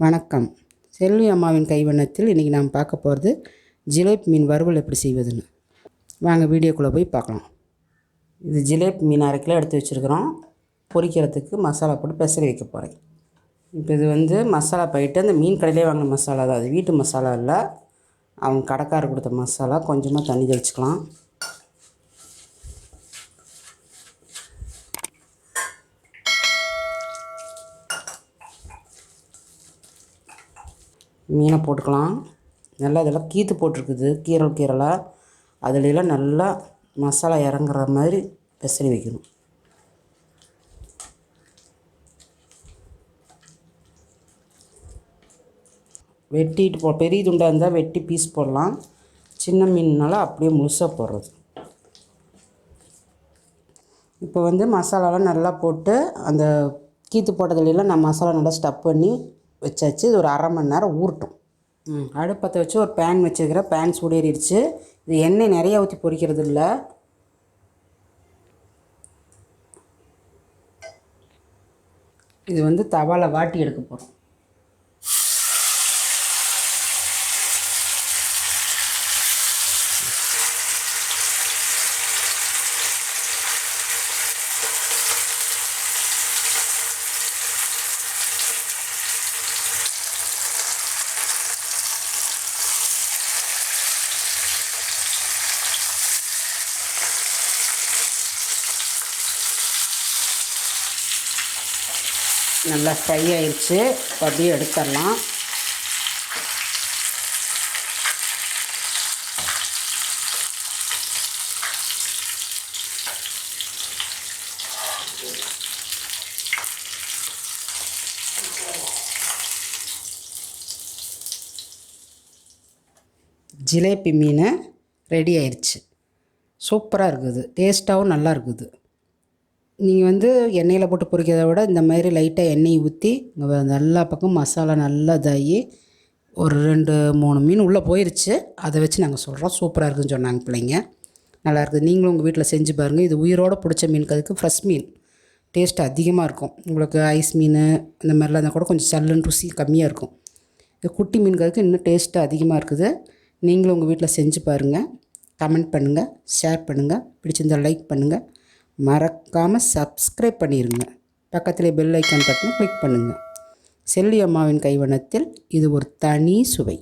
வணக்கம். செல்வி அம்மாவின் கைவண்ணத்தில் இன்றைக்கி நாம் பார்க்க போகிறது ஜிலேபி மீன் வறுவல் எப்படி செய்வதுன்னு. வாங்க வீடியோக்குள்ளே போய் பார்க்கலாம். இது ஜிலேபி மீன் 1/2 கிலோ எடுத்து வச்சுருக்கிறோம். பொரிக்கிறதுக்கு மசாலா போட்டு பெசரி வைக்க போகிறேன். இப்போ இது மசாலா போயிட்டு அந்த மீன் கடையிலே வாங்கின மசாலா தான், அது வீட்டு மசாலா இல்லை, அவங்க கடைக்காரர் கொடுத்த மசாலா. கொஞ்சமாக தண்ணி தெளிச்சுக்கலாம். மீனை போட்டுக்கலாம். நல்லா இதெல்லாம் கீத்து போட்டிருக்குது, கீரலாக அதுலெல்லாம் நல்லா மசாலா இறங்குற மாதிரி பெசரி வைக்கணும். வெட்டிட்டு பெரிய துண்டாக இருந்தால் வெட்டி பீஸ் போடலாம். சின்ன மீன்னால அப்படியே முழுசாக போடுறது. இப்போ மசாலாலாம் நல்லா போட்டு அந்த கீத்து போட்டதுலாம் நான் மசாலா நல்லா ஸ்டஃப் பண்ணி வச்சாச்சு. இது ஒரு 1/2 மணி நேரம் ஊறட்டும். அடுப்பத்தை வச்சு ஒரு பேன் வச்சுருக்கிறேன். பேன் சூடேறிடுச்சு. இது எண்ணெய் நிறையா ஊற்றி பொரிக்கிறது இல்லை. இது தவாவில் வாட்டி எடுக்க போகிறோம். நல்லா ஃப்ரை ஆயிடுச்சு. அப்படியே எடுத்துடலாம். ஜிலேபி மீன் ரெடி ஆயிடுச்சு. சூப்பராக இருக்குது, டேஸ்ட்டாகவும் நல்லா இருக்குது. நீங்கள் எண்ணெயில் போட்டு பொரிக்கிறத விட இந்த மாதிரி லைட்டாக எண்ணெய் ஊற்றி எல்லா பக்கம் மசாலா நல்லா இதாகி ஒரு 2-3 மீன் உள்ளே போயிடுச்சு. அதை வச்சு நாங்கள் சொல்கிறோம். சூப்பராக இருக்குதுன்னு சொன்னாங்க பிள்ளைங்க. நல்லாயிருக்குது. நீங்களும் உங்கள் வீட்டில் செஞ்சு பாருங்கள். இது உயிரோடு பிடிச்ச மீனுக்கு அதுக்கு ஃப்ரெஷ் மீன் டேஸ்ட் அதிகமாக இருக்கும். உங்களுக்கு ஐஸ் மீன் இந்த மாதிரிலாம் இருந்தால் கூட கொஞ்சம் சல்லுன்னு ருசி கம்மியாக இருக்கும். இது குட்டி மீனுக்கு இன்னும் டேஸ்ட்டு அதிகமாக இருக்குது. நீங்களும் உங்கள் வீட்டில் செஞ்சு பாருங்கள். கமெண்ட் பண்ணுங்கள், ஷேர் பண்ணுங்கள், பிடிச்சிருந்தால் லைக் பண்ணுங்கள். மறக்காமல் சப்ஸ்கிரைப் பண்ணிடுங்க. பக்கத்திலே பெல் ஐக்கான் பட்டனை கிளிக் பண்ணுங்கள். செல்வி அம்மாவின் கைவண்ணத்தில் இது ஒரு தனி சுவை.